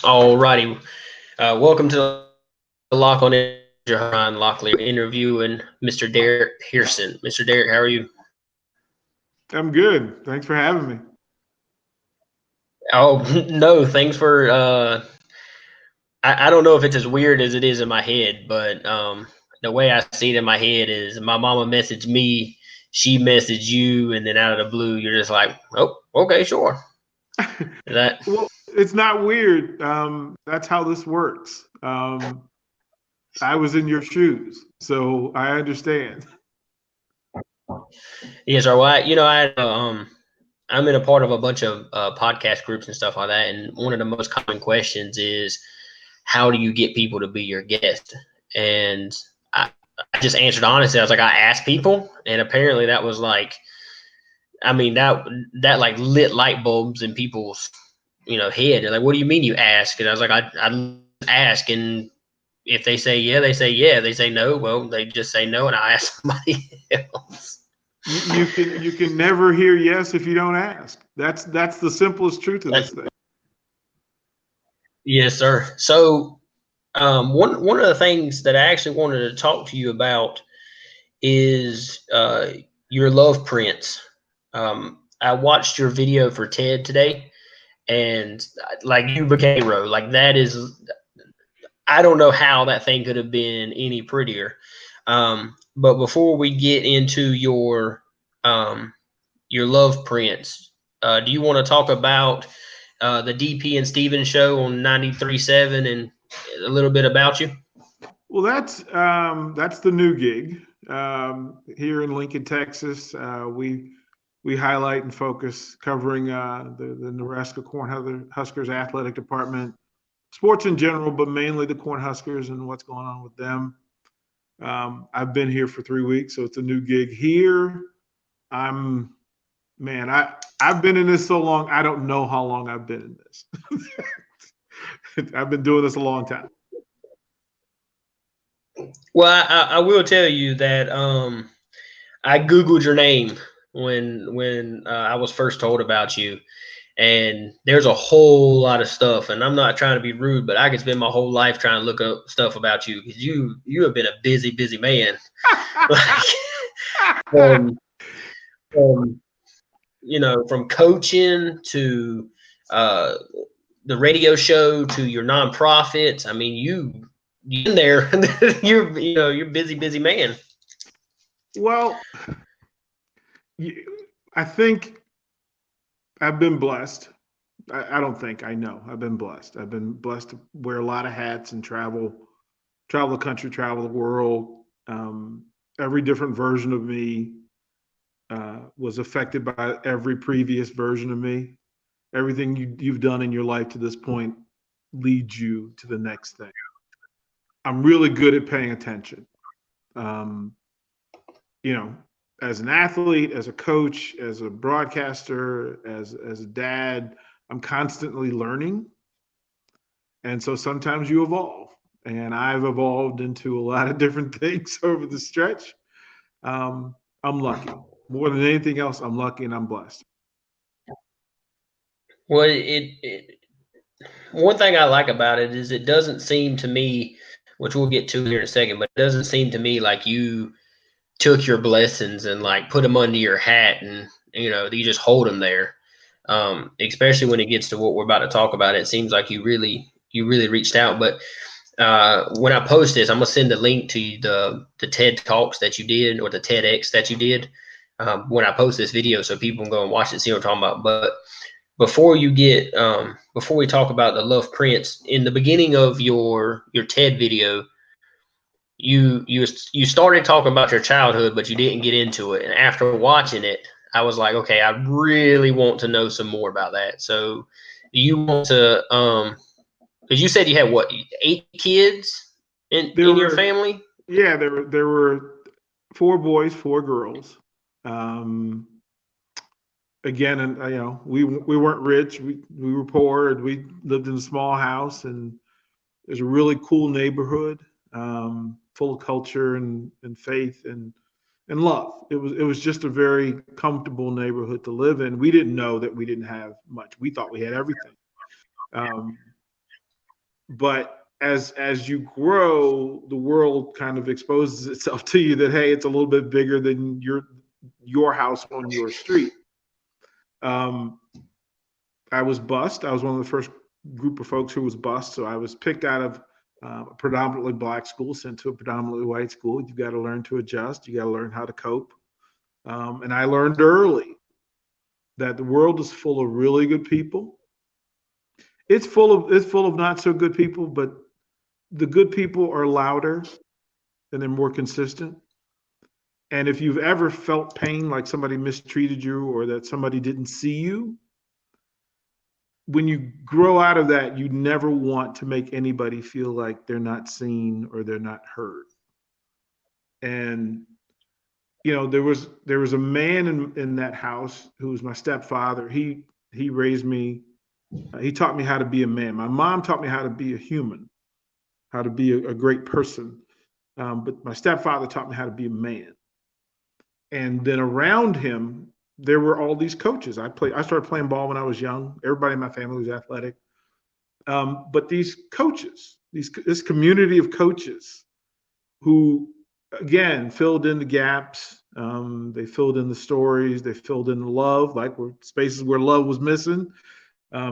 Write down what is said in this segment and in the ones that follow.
All righty. Welcome to the Lock on Ryan Locklear interviewing Mr. Derrick Pearson. Mr. Derrick, how are you? I'm good. Thanks for having me. Oh, no, thanks for. I don't know if it's as weird as it is in my head, but the way I see it in my head is my mama messaged me, she messaged you, and then out of the blue, you're just like, oh, okay, sure. Is that. Well, it's not weird. That's how this works. I was in your shoes, so I understand. Yes, sir. Well, I'm in a part of a bunch of podcast groups and stuff like that, and one of the most common questions is, how do you get people to be your guest? And I, I just answered honestly. I was like, I asked people, and apparently that was like, I mean that like lit light bulbs in people's head. They're like, what do you mean you ask? And I was like, I ask, and if they say yeah, they say yeah. They say no, well, they just say no, and I ask somebody else. You can never hear yes if you don't ask. That's the simplest truth of this That's, thing. yes, sir. So one of the things that I actually wanted to talk to you about is your love prints. I watched your video for TED today, and like you became a hero. Like that is, I don't know how that thing could have been any prettier. But before we get into um, your love prints, do you want to talk about the DP and Steven show on 93.7 and a little bit about you? Well, that's the new gig here in Lincoln, Texas. We highlight and focus covering the Nebraska Cornhuskers athletic department, sports in general, but mainly the Cornhuskers and what's going on with them. I've been here for 3 weeks, so it's a new gig here. I'm man, I've been in this so long. I don't know how long I've been in this. I've been doing this a long time. Well, I will tell you that I googled your name when I was first told about you, and there's a whole lot of stuff. And I'm not trying to be rude, but I could spend my whole life trying to look up stuff about you because you have been a busy man. Like from from from coaching to uh, the radio show to your nonprofits. I mean, you in there. You're busy man. Well, I think I've been blessed. I don't think I know. I've been blessed. I've been blessed to wear a lot of hats and travel the country, travel the world. Every different version of me was affected by every previous version of me. Everything you've done in your life to this point leads you to the next thing. I'm really good at paying attention. Um, you know, as an athlete, as a coach, as a broadcaster, as a dad, I'm constantly learning, and so sometimes you evolve. And I've evolved into a lot of different things over the stretch. I'm lucky. More than anything else, I'm lucky and I'm blessed. Well, it one thing I like about it is it doesn't seem to me, which we'll get to here in a second, but it doesn't seem to me like you took your blessings and like put them under your hat and you just hold them there. Especially when it gets to what we're about to talk about, it seems like you really reached out. But when I post this, I'm gonna send a link to the TED talks that you did or the TEDx that you did when I post this video, so people can go and watch it, see what I'm talking about. But before we talk about the love prints, in the beginning of your TED video, you started talking about your childhood, but you didn't get into it. And after watching it, I was like, okay, I really want to know some more about that. So, do you want to because you said you had what, 8 kids in There your were, family? yeah, there were 4 boys, 4 girls. Um, Again, and we weren't rich. We were poor, and we lived in a small house, and there's a really cool neighborhood, full of culture and faith and love. It was just a very comfortable neighborhood to live in. We didn't know that we didn't have much. We thought we had everything. Um, But as you grow, the world kind of exposes itself to you that, hey, it's a little bit bigger than your house on your street. Um, I was bused. I was one of the first group of folks who was bused. So I was picked out of a predominantly black school, sent to a predominantly white school. You got to learn to adjust. You got to learn how to cope. And I learned early that the world is full of really good people. It's full of not so good people, but the good people are louder and they're more consistent. And if you've ever felt pain, like somebody mistreated you or that somebody didn't see you, when you grow out of that, you never want to make anybody feel like they're not seen or they're not heard. And there was a man in that house who was my stepfather. He raised me. He taught me how to be a man. My mom taught me how to be a human, how to be a great person. But my stepfather taught me how to be a man. And then around him, there were all these coaches. I started playing ball when I was young. Everybody in my family was athletic. But these coaches, this community of coaches who, again, filled in the gaps. They filled in the stories. They filled in the love, like spaces where love was missing.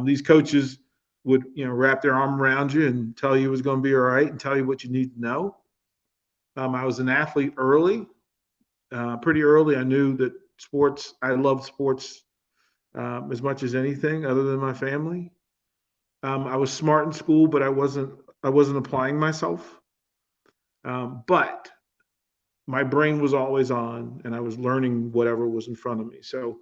These coaches would, wrap their arm around you and tell you it was going to be all right and tell you what you need to know. I was an athlete early, pretty early. I knew that sports. I loved sports as much as anything, other than my family. I was smart in school, but I wasn't applying myself. But my brain was always on, and I was learning whatever was in front of me. So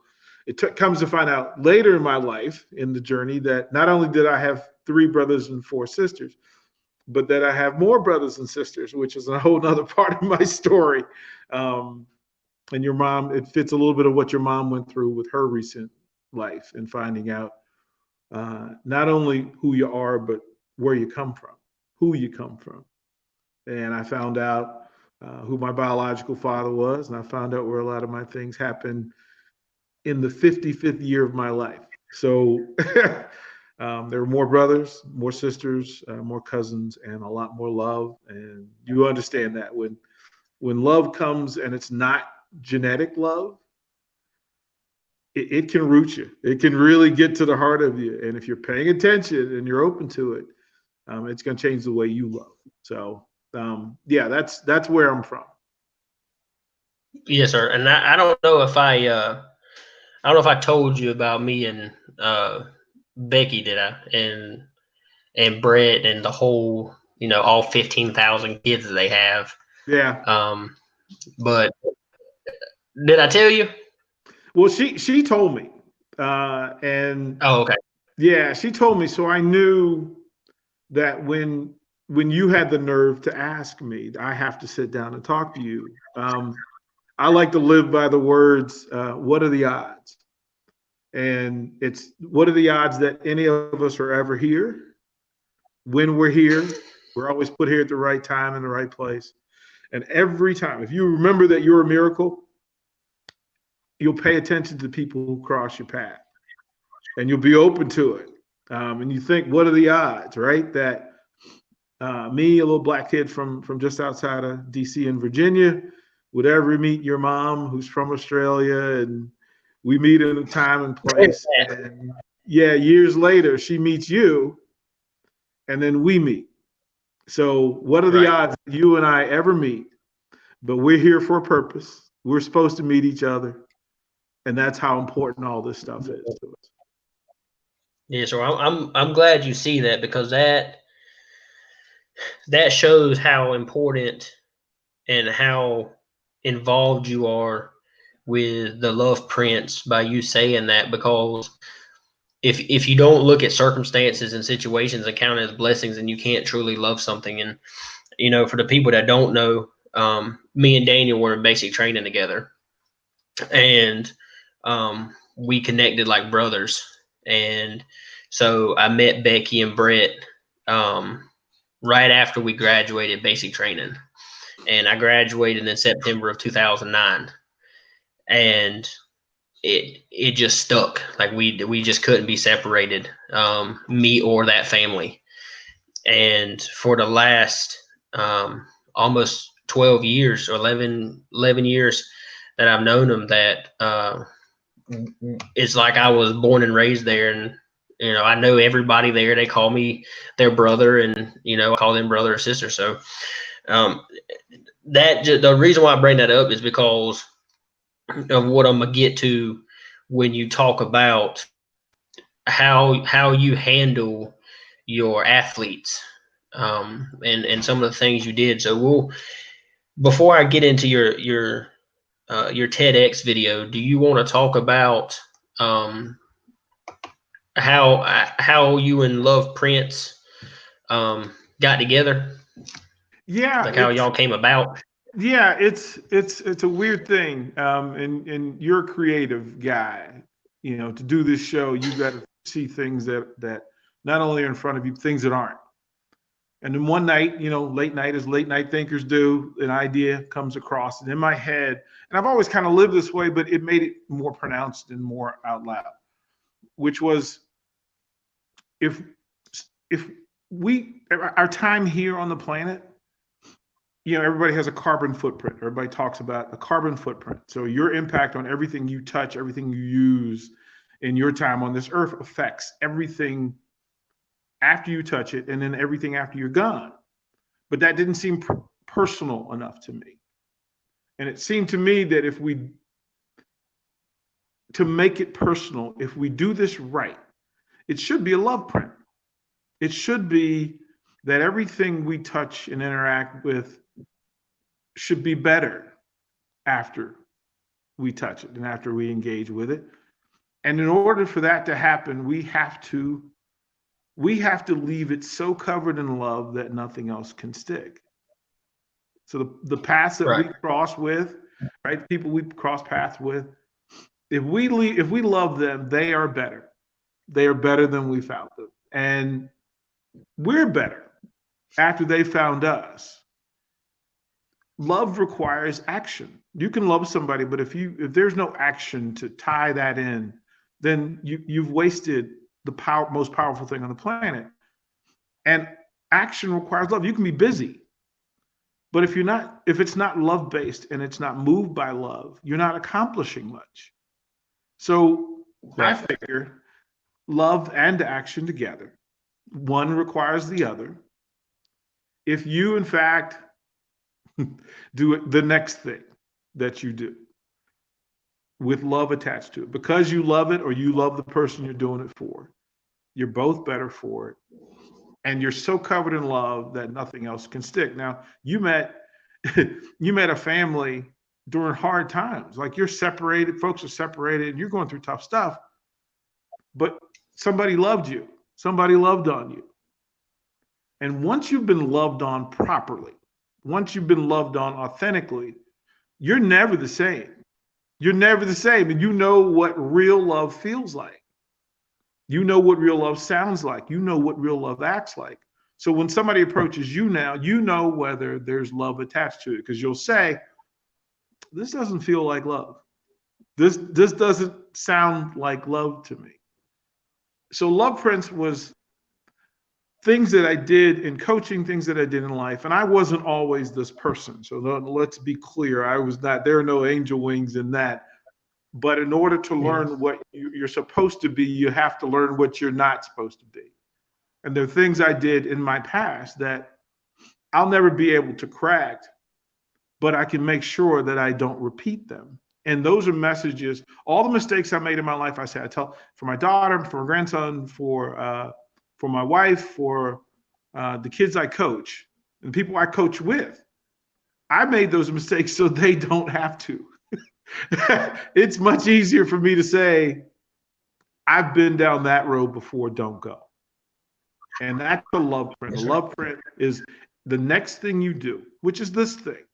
comes to find out later in my life, in the journey, that not only did I have 3 brothers and 4 sisters, but that I have more brothers and sisters, which is a whole nother part of my story. Um, and your mom, it fits a little bit of what your mom went through with her recent life and finding out not only who you are, but where you come from, who you come from. And I found out who my biological father was, and I found out where a lot of my things happened in the 55th year of my life. So there were more brothers, more sisters, more cousins, and a lot more love. And you understand that when love comes and it's not genetic love, it can root you. It can really get to the heart of you. And if you're paying attention and you're open to it, it's going to change the way you love. So yeah, that's where I'm from. Yes, sir. And I don't know if I don't know if I told you about me and Becky, did I? And Brett and the whole, all 15,000 kids that they have. Yeah. Um, but did I tell you? Well, she told me, and Oh, okay. yeah, she told me. So I knew that when you had the nerve to ask me, I have to sit down and talk to you. I like to live by the words, "What are the odds?" And it's what are the odds that any of us are ever here? When we're here, we're always put here at the right time in the right place. And every time, if you remember that you're a miracle, you'll pay attention to people who cross your path and you'll be open to it. And you think, what are the odds, right? That me, a little black kid from just outside of DC in Virginia, would ever meet your mom, who's from Australia, and we meet in a time and place. And yeah, years later, she meets you, and then we meet. So, what are the Right. odds that you and I ever meet? But we're here for a purpose. We're supposed to meet each other, and that's how important all this stuff is to us. Yeah, so I'm glad you see that, because that shows how important and how involved you are with the love prince by you saying that. Because if you don't look at circumstances and situations and count it as blessings, then you can't truly love something. And for the people that don't know, me and Daniel were in basic training together, and we connected like brothers. And so I met Becky and Brett um, right after we graduated basic training, and I graduated in September of 2009, and it just stuck. Like we just couldn't be separated, me or that family. And for the last almost 12 years or 11 years that I've known them, that it's like I was born and raised there. And I know everybody there. They call me their brother, and I call them brother or sister. So um, the reason why I bring that up is because of what I'm gonna get to when you talk about how you handle your athletes, and some of the things you did. So before I get into your TEDx video, do you want to talk about um, how you and Love Prince got together, Yeah, like how y'all came about? it's a weird thing. And you're a creative guy. To do this show, you got to see things that not only are in front of you, things that aren't. And then one night, late night, as late night thinkers do, an idea comes across, and in my head, and I've always kind of lived this way, but it made it more pronounced and more out loud, which was, if if we our time here on the planet, everybody has a carbon footprint. Everybody talks about a carbon footprint. So your impact on everything you touch, everything you use in your time on this earth affects everything after you touch it, and then everything after you're gone. But that didn't seem personal enough to me. And it seemed to me that to make it personal, if we do this right, it should be a love print. It should be that everything we touch and interact with should be better after we touch it and after we engage with it. And in order for that to happen, we have to leave it so covered in love that nothing else can stick. So the paths that we Right. cross with, right? People we cross paths with, if we love them, they are better. They are better than we found them. And we're better after they found us. Love requires action. You can love somebody, but if there's no action to tie that in, then you've wasted the most powerful thing on the planet. And action requires love. You can be busy, but if it's not love based and it's not moved by love, you're not accomplishing much. So I Right. figure love and action together. One requires the other. If you, in fact, do it, the next thing that you do with love attached to it, because you love it or you love the person you're doing it for, you're both better for it. And you're so covered in love that nothing else can stick. Now, you met you met a family during hard times. Like, you're separated, folks are separated, and you're going through tough stuff. But somebody loved you. Somebody loved on you. And once you've been loved on properly, once you've been loved on authentically, you're never the same. You're never the same. And you know what real love feels like. You know what real love sounds like. You know what real love acts like. So when somebody approaches you now, you know whether there's love attached to it, because you'll say, this doesn't feel like love. This doesn't sound like love to me. So Love Prince was things that I did in coaching, things that I did in life. And I wasn't always this person. So let's be clear. I was not, there are no angel wings in that. But in order to Yeah. learn what you're supposed to be, you have to learn what you're not supposed to be. And there are things I did in my past that I'll never be able to correct, but I can make sure that I don't repeat them. And those are messages. All the mistakes I made in my life, I say, I tell for my daughter, for my grandson, for my wife, for the kids I coach, and the people I coach with. I made those mistakes so they don't have to. It's much easier for me to say, I've been down that road before, don't go. And that's a love print. A Yes, sir. love print is the next thing you do, which is this thing,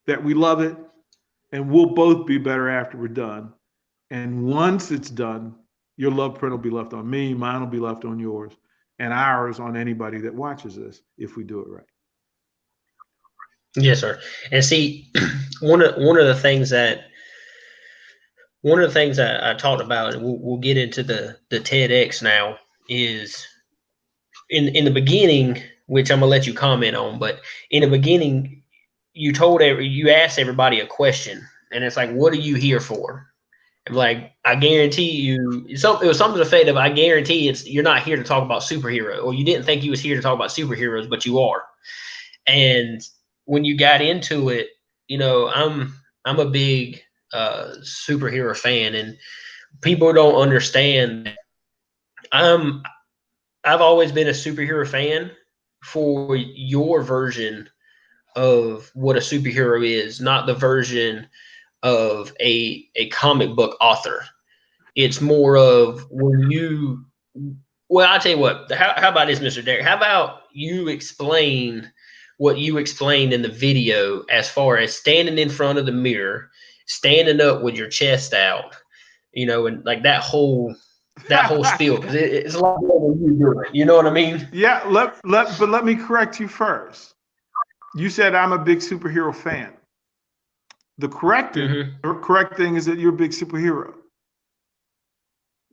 that we love it, and we'll both be better after we're done. And once it's done, your love print will be left on me, mine will be left on yours, and ours on anybody that watches this if we do it right. Yes, sir. And see, one of the things that I talked about, and we'll get into the TEDx now. is in the beginning, which I'm gonna let you comment on, but in the beginning, you asked everybody a question, and it's like, what are you here for? And like, I guarantee you, it was something to the effect of, I guarantee you're not here to talk about superhero, or you didn't think you was here to talk about superheroes, but you are. And when you got into it, I'm a big superhero fan, and people don't understand. I'm I've always been a superhero fan for your version of what a superhero is, not the version of a comic book author. It's more of when you. Well, I'll tell you what. How about this, Mr. Derrick? How about you explain what you explained in the video as far as standing in front of the mirror, standing up with your chest out, and like that whole spiel, because it's a lot more than you doing it. You know what I mean? Yeah, but let me correct you first. You said I'm a big superhero fan. The Mm-hmm. correct thing is that you're a big superhero.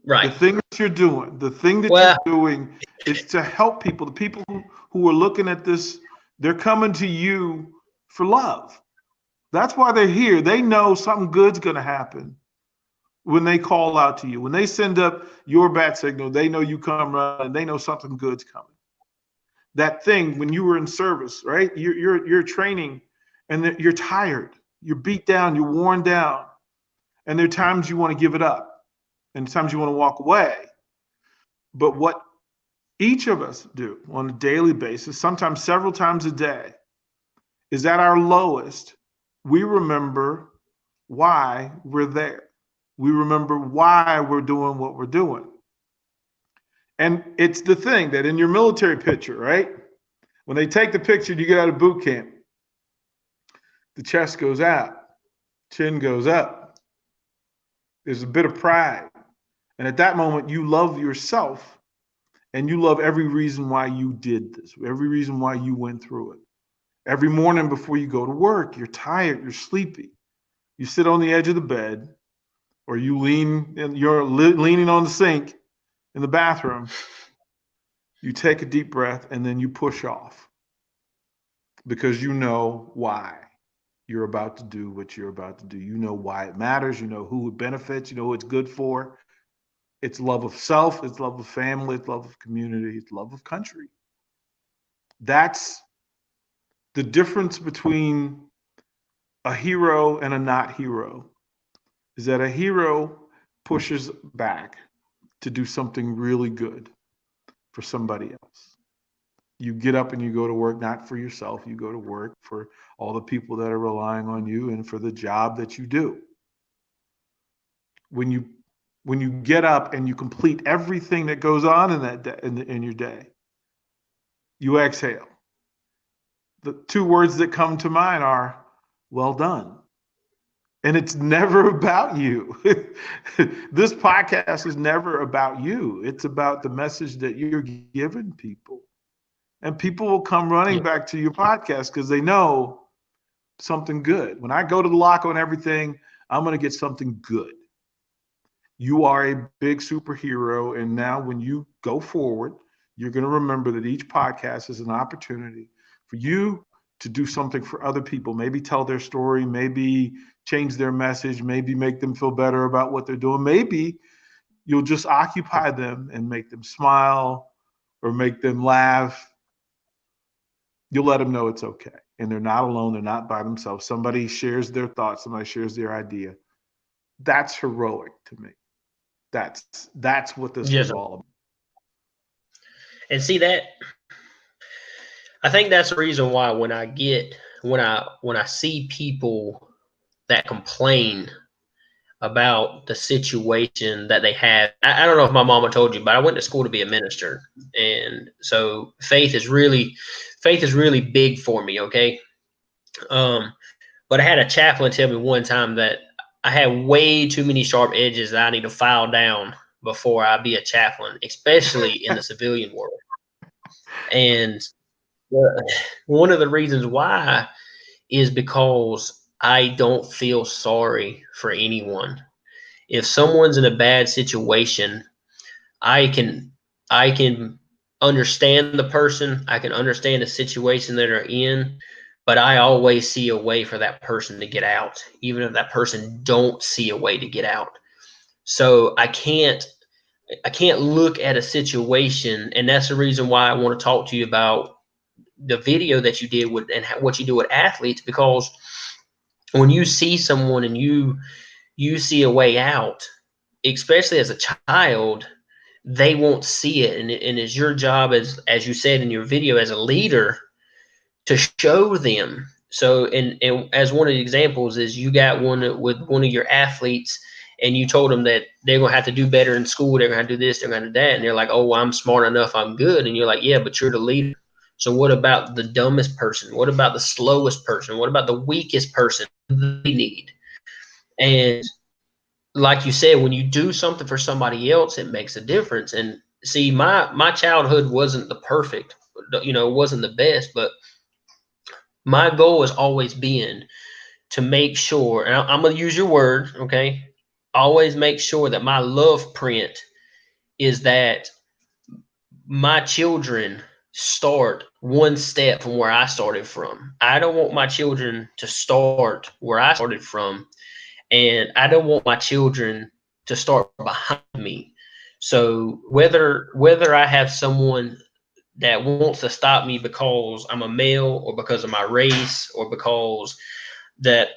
The Right. thing that you're doing, the thing that you're Well, doing is to help people. The people who are looking at this, they're coming to you for love. That's why they're here. They know something good's going to happen when they call out to you. When they send up your bat signal, they know you come running. They know something good's coming. That thing when you were in service, right? You're training, and you're tired, you're beat down, you're worn down, and there are times you want to give it up, and times you want to walk away. But what each of us do on a daily basis, sometimes several times a day, is at our lowest, we remember why we're there. We remember why we're doing what we're doing. And it's the thing that in your military picture, right? When they take the picture, you get out of boot camp, the chest goes out, chin goes up. There's a bit of pride. And at that moment, you love yourself and you love every reason why you did this, every reason why you went through it. Every morning before you go to work, you're tired, you're sleepy. You sit on the edge of the bed, or you lean, and you're leaning on the sink in the bathroom. You take a deep breath and then you push off because you know why you're about to do what you're about to do. You know why it matters. You know who it benefits. You know who it's good for. It's love of self. It's love of family. It's love of community. It's love of country. That's the difference between a hero and a not hero, is that a hero pushes back to do something really good for somebody else. You get up and you go to work not for yourself. You go to work for all the people that are relying on you and for the job that you do. When you get up and you complete everything that goes on in that day, in your day, you exhale. The two words that come to mind are well done. And it's never about you. This podcast is never about you. It's about the message that you're giving people. And people will come running yeah, back to your podcast because they know something good. When I go to the locker and everything, I'm going to get something good. You are a big superhero. And now when you go forward, you're going to remember that each podcast is an opportunity for you to do something for other people, maybe tell their story, maybe change their message, maybe make them feel better about what they're doing. Maybe you'll just occupy them and make them smile or make them laugh. You'll let them know it's okay. And they're not alone. They're not by themselves. Somebody shares their thoughts. Somebody shares their idea. That's heroic to me. That's what this was yes. all about. And see that, I think that's the reason why when I see people that complain about the situation that they have. I don't know if my mama told you, but I went to school to be a minister, and so faith is really big for me. Okay, um, but I had a chaplain tell me one time that I had way too many sharp edges that I need to file down before I be a chaplain, especially in the civilian world. And one of the reasons why is because I don't feel sorry for anyone. If someone's in a bad situation, I can I can understand the person, I can understand the situation that they're in, but I always see a way for that person to get out, even if that person don't see a way to get out. So I can't look at a situation, and that's the reason why I want to talk to you about the video that you did with and what you do with athletes, because when you see someone and you see a way out, especially as a child, they won't see it, and it's your job, as you said in your video, as a leader, to show them. So, and as one of the examples is, you got one with one of your athletes, and you told them that they're gonna have to do better in school, they're gonna do this, they're gonna do that, and they're like, "Oh, well, I'm smart enough, I'm good." And you're like, "Yeah, but you're the leader. So what about the dumbest person? What about the slowest person? What about the weakest person they need?" And like you said, when you do something for somebody else, it makes a difference. And see, my childhood wasn't the perfect, wasn't the best, but my goal has always been to make sure, and I'm going to use your word, okay? Always make sure that my love print is that my children start one step from where I started from. I don't want my children to start where I started from, and I don't want my children to start behind me. So whether I have someone that wants to stop me because I'm a male, or because of my race, or because that,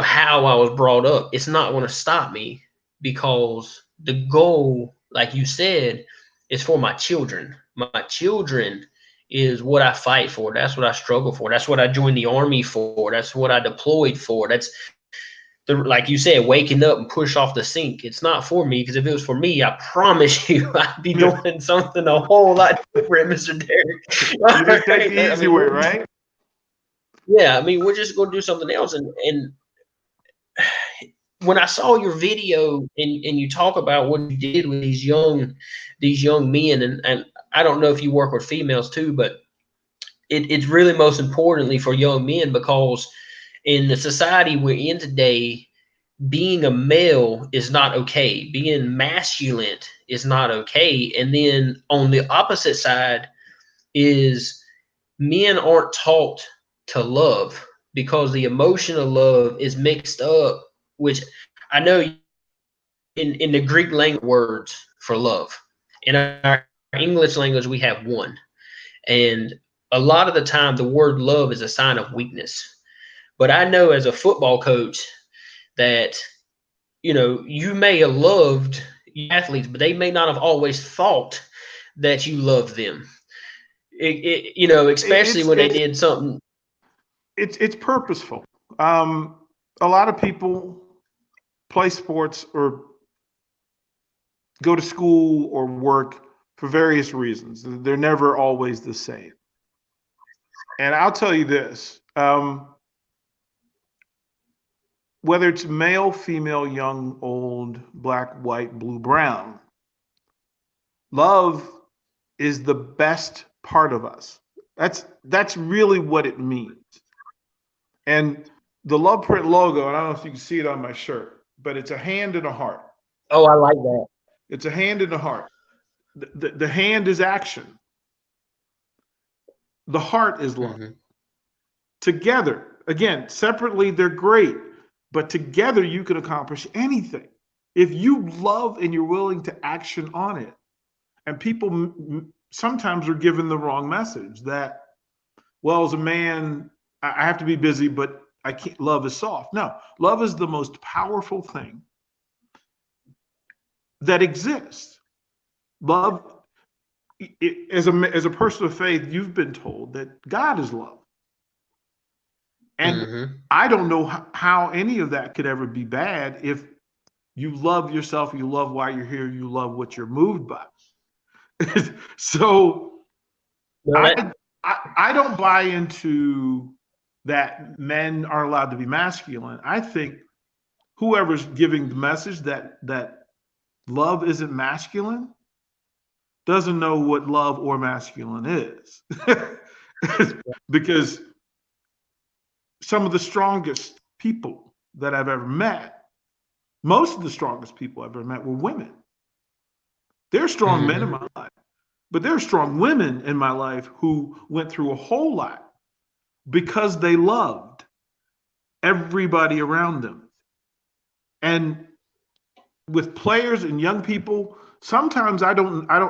how I was brought up, it's not going to stop me, because the goal, like you said, is for my children. My children is what I fight for. That's what I struggle for. That's what I joined the army for. That's what I deployed for. That's like you said, waking up and push off the sink. It's not for me, because if it was for me, I promise you, I'd be Yeah. doing something a whole lot different, Mr. Derrick. You just take the I easy mean, way, right? yeah, I mean, we're just going to do something else. And when I saw your video, and you talk about what you did with these young men, and I don't know if you work with females too, but it's really most importantly for young men, because in the society we're in today, being a male is not okay. Being masculine is not okay. And then on the opposite side is, men aren't taught to love, because the emotion of love is mixed up, which I know in the Greek language words for love. In our English language, we have one. And a lot of the time, the word love is a sign of weakness. But I know as a football coach that, you may have loved athletes, but they may not have always thought that you loved them. Especially It's when they it's did something. it's purposeful. Um, a lot of people play sports or go to school or work for various reasons. They're never always the same. And I'll tell you this: whether it's male, female, young, old, black, white, blue, brown, love is the best part of us. That's really what it means. And the Love Print logo, and I don't know if you can see it on my shirt, but it's a hand and a heart. Oh, I like that. It's a hand and a heart. The hand is action. The heart is love. Hmm. Together, again, separately, they're great, but together you can accomplish anything. If you love and you're willing to action on it. And people sometimes are given the wrong message that, well, as a man, I have to be busy, but I can't. Love is soft. No, love is the most powerful thing that exists. Love, as a person of faith, you've been told that God is love, and Hmm. I don't know how any of that could ever be bad if you love yourself, you love why you're here, you love what you're moved by. So No, that. I don't buy into that men are allowed to be masculine. I think whoever's giving the message that love isn't masculine doesn't know what love or masculine is. Because some of the strongest people that I've ever met, most of the strongest people I've ever met were women. They're strong men in Hmm. my life. But there are strong women in my life who went through a whole lot because they loved everybody around them. And with players and young people, sometimes I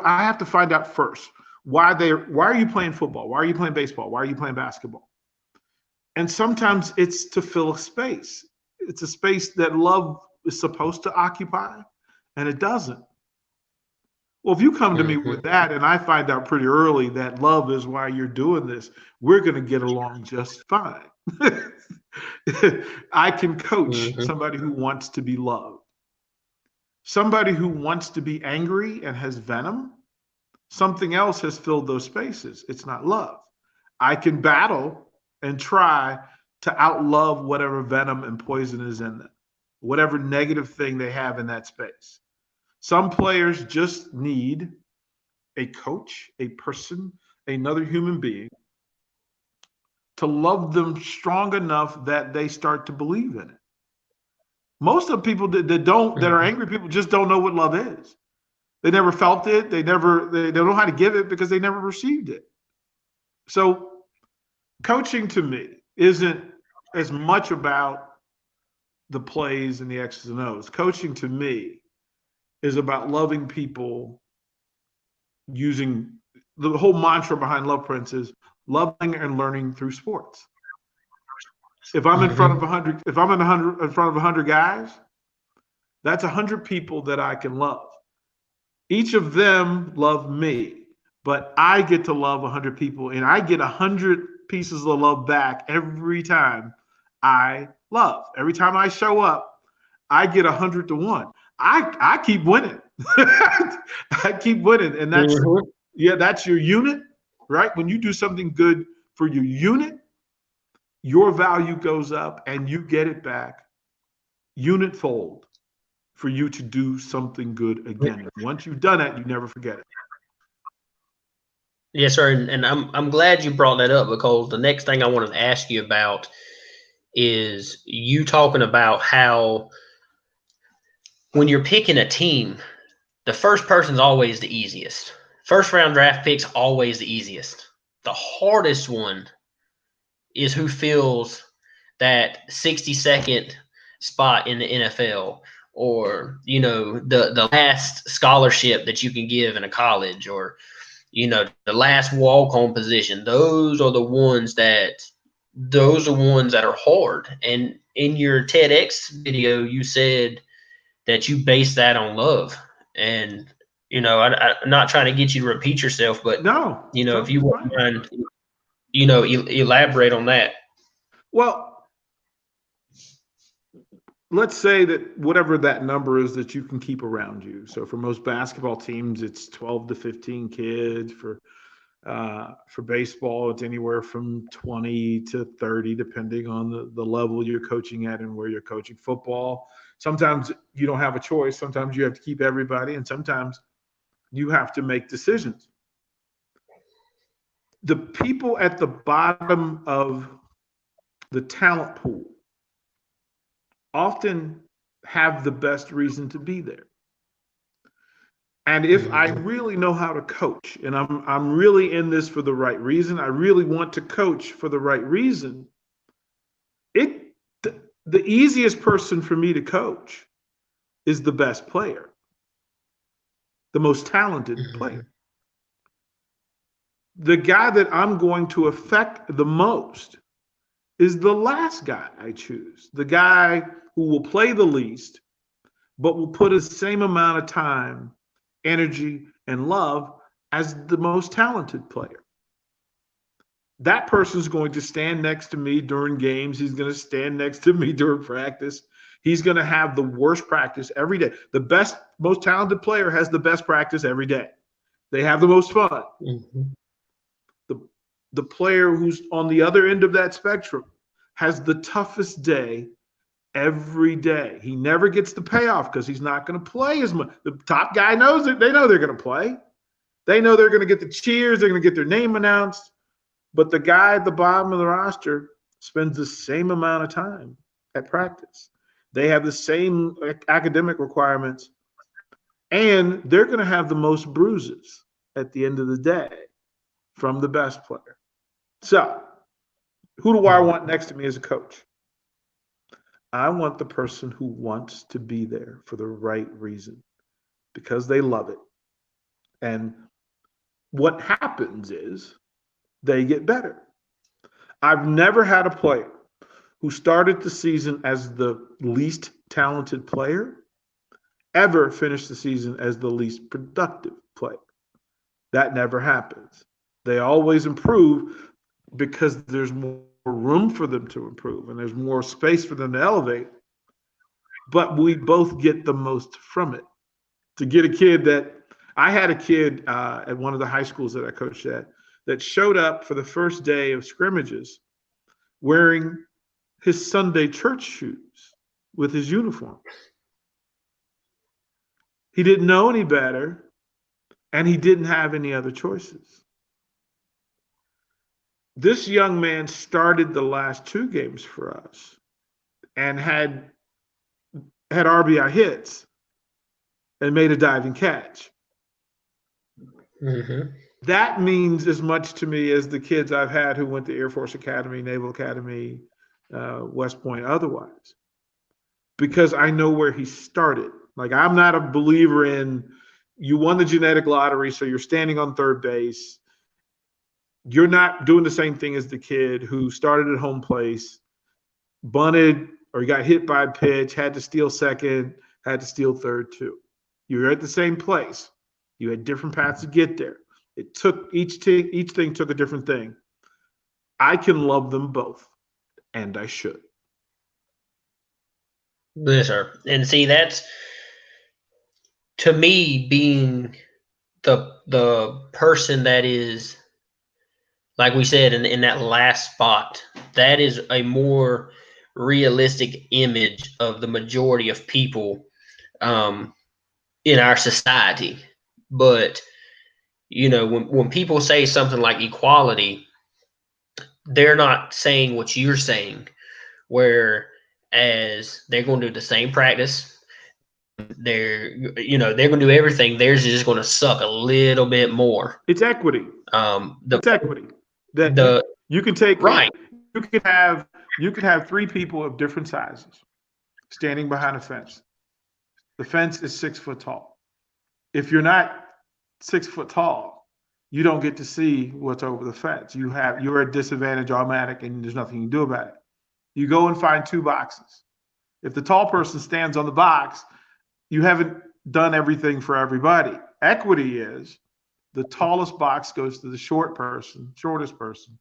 have to find out first why are you playing football? Why are you playing baseball? Why are you playing basketball? And sometimes it's to fill a space. It's a space that love is supposed to occupy, and it doesn't. Well, if you come to me Mm-hmm. with that and I find out pretty early that love is why you're doing this, we're going to get along just fine. I can coach Mm-hmm. somebody who wants to be loved. Somebody who wants to be angry and has venom, something else has filled those spaces. It's not love. I can battle and try to outlove whatever venom and poison is in them, whatever negative thing they have in that space. Some players just need a coach, a person, another human being to love them strong enough that they start to believe in it. Most of the people that are Mm-hmm. angry people just don't know what love is. They never felt it. They don't know how to give it because they never received it. So coaching to me isn't as much about the plays and the X's and O's. Coaching to me is about loving people using the whole mantra behind Love Prince is loving and learning through sports. If I'm in front of Mm-hmm. 100, if I'm in front of 100 guys, that's 100 people that I can love. Each of them love me, but I get to love 100 people and I get 100 pieces of love back every time I love. Every time I show up, I get 100 to 1. I keep winning. I keep winning. And Mm-hmm. that's your unit, right? When you do something good for your unit, your value goes up and you get it back unit fold for you to do something good again. Once you've done it, you never forget it. Yes, sir. And I'm glad you brought that up because the next thing I wanted to ask you about is you talking about how when you're picking a team, the first person's always the easiest. First round draft pick's always the easiest. The hardest one is who fills that 60-second spot in the NFL, or the last scholarship that you can give in a college, or the last walk on position. Those are ones that are hard. And in your TEDx video, you said that you base that on love. And I'm not trying to get you to repeat yourself, but No, if you it's wouldn't fine. mind, elaborate on that. Well, let's say that whatever that number is that you can keep around you. So for most basketball teams, it's 12 to 15 kids. For baseball, it's anywhere from 20 to 30, depending on the level you're coaching at and where you're coaching. Football, sometimes you don't have a choice. Sometimes you have to keep everybody, and sometimes you have to make decisions. The people at the bottom of the talent pool often have the best reason to be there. And if I Mm-hmm. really know how to coach and I'm really in this for the right reason, I really want to coach for the right reason, it the easiest person for me to coach is the best player, the most talented Mm-hmm. player. The guy that I'm going to affect the most is the last guy I choose. The guy who will play the least, but will put the same amount of time, energy, and love as the most talented player. That person's going to stand next to me during games. He's going to stand next to me during practice. He's going to have the worst practice every day. The best, most talented player has the best practice every day. They have the most fun. Mm-hmm. The, the player who's on the other end of that spectrum has the toughest day every day. He never gets the payoff because he's not going to play as much. The top guy knows it. They know they're going to play. They know they're going to get the cheers. They're going to get their name announced. But the guy at the bottom of the roster spends the same amount of time at practice. They have the same academic requirements, and they're going to have the most bruises. at the end of the day from the best player. So, who do I want next to me as a coach? I want the person who wants to be there for the right reason because they love it. And what happens is they get better. I've never had a player who started the season as the least talented player ever finish the season as the least productive player. That never happens. They always improve because there's more room for them to improve and there's more space for them to elevate. But we both get the most from it. To get a kid that I had a kid at one of the high schools that I coached at that showed up for the first day of scrimmages wearing his Sunday church shoes with his uniform. He didn't know any better, and he didn't have any other choices. This young man started the last two games for us and had RBI hits and made a diving catch. Mm-hmm. That means as much to me as the kids I've had who went to Air Force Academy, Naval Academy, West Point, otherwise, because I know where he started. Like, I'm not a believer in you won the genetic lottery, so you're standing on third base. You're not doing the same thing as the kid who started at home place, bunted or got hit by a pitch, had to steal second, had to steal third too. You're at the same place. You had different paths to get there. It took each thing took a different thing. I can love them both, and I should. Yes, sir. And see, that's to me being the person that is, like we said, in that last spot. That is a more realistic image of the majority of people in our society. But when people say something like equality, they're not saying what you're saying. Whereas they're going to do the same practice, they're going to do everything. Theirs is just going to suck a little bit more. It's equity. It's equity. That you can take right. You can have three people of different sizes standing behind a fence. The fence is 6 foot tall. If you're not 6 foot tall, you don't get to see what's over the fence. You're at disadvantage automatic, and there's nothing you can do about it. You go and find two boxes. If the tall person stands on the box, you haven't done everything for everybody. Equity is the tallest box goes to the shortest person.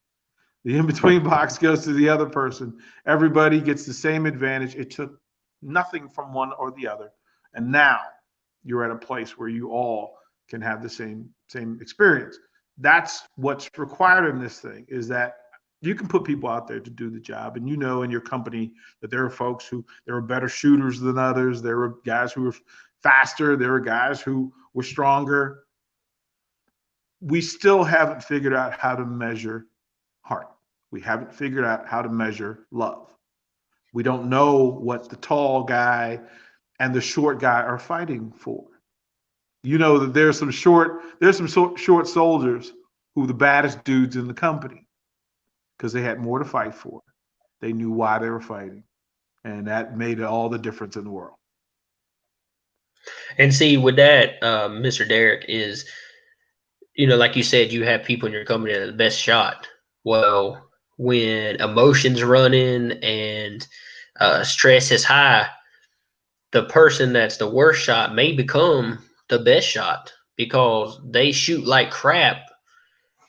The in-between box goes to the other person. Everybody gets the same advantage. It took nothing from one or the other. And now you're at a place where you all can have the same experience. That's what's required in this thing, is that you can put people out there to do the job. And in your company that there are folks there were better shooters than others. There were guys who were faster. There were guys who were stronger. We still haven't figured out how to measure heart. We haven't figured out how to measure love. We don't know what the tall guy and the short guy are fighting for. You know that there's some short soldiers who are the baddest dudes in the company because they had more to fight for. They knew why they were fighting, and that made all the difference in the world. And see, with that, Mr. Derrick, is, like you said, you have people in your company that are the best shot. Well, when emotions running and stress is high, the person that's the worst shot may become the best shot because they shoot like crap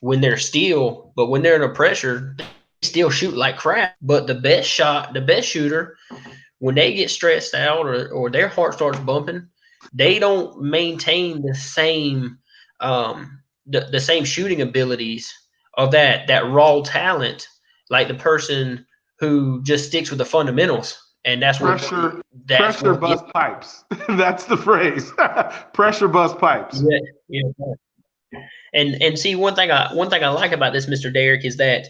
when they're still, but when they're under pressure, they still shoot like crap. But the best shooter, when they get stressed out or their heart starts bumping, they don't maintain the same the same shooting abilities of that raw talent like the person who just sticks with the fundamentals. And that's pressure bust pipes. That's the phrase. Pressure bust pipes. Yeah. And see, one thing I like about this, Mr. Derrick, is that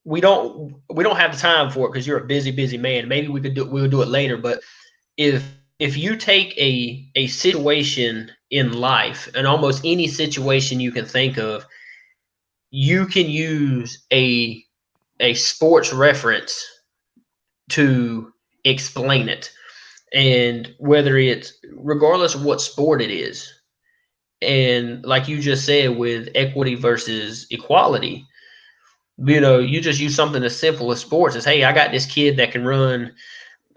we don't have the time for it because you're a busy man. Maybe we'll do it later. But if you take a situation in life, and almost any situation you can think of, you can use a sports reference to explain it. And whether it's regardless of what sport it is, and like you just said with equity versus equality, you just use something as simple as sports as, hey, I got this kid that can run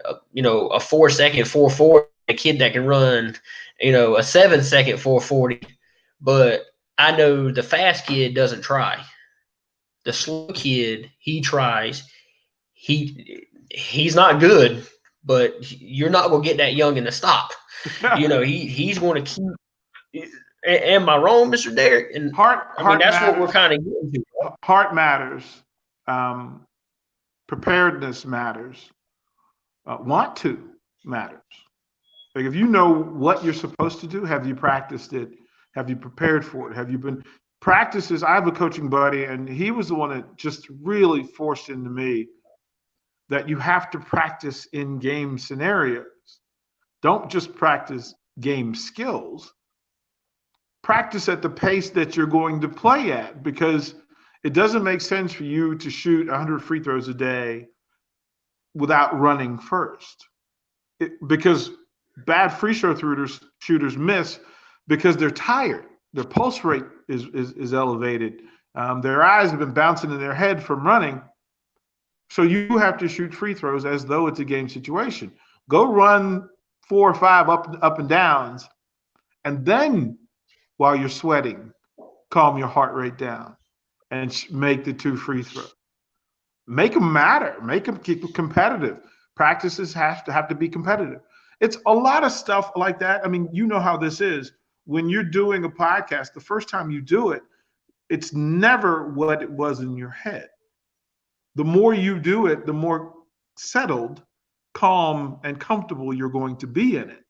a 4 second 440, a kid that can run a 7 second 440, but I know the fast kid doesn't try. The slow kid, he tries. He's not good, but you're not going to get that youngin to stop. He's going to keep. Am I wrong, Mr. Derrick? And I mean, Heart that's what we're matters. kind of getting to. Heart matters. Preparedness matters. Want to matters. Like, if you know what you're supposed to do, have you practiced it? Have you prepared for it? Have you been practices? I have a coaching buddy, and he was the one that just really forced into me that you have to practice in game scenarios. Don't just practice game skills. Practice at the pace that you're going to play at, because it doesn't make sense for you to shoot 100 free throws a day without running first. Because bad free throw shooters miss because they're tired. Their pulse rate is elevated. Their eyes have been bouncing in their head from running. So you have to shoot free throws as though it's a game situation. Go run 4 or 5 up and downs, and then while you're sweating, calm your heart rate down and make the 2 free throws. Make them matter. Make them keep competitive. Practices have to be competitive. It's a lot of stuff like that. I mean, you know how this is. When you're doing a podcast, the first time you do it, it's never what it was in your head. The more you do it, the more settled, calm, and comfortable you're going to be in it.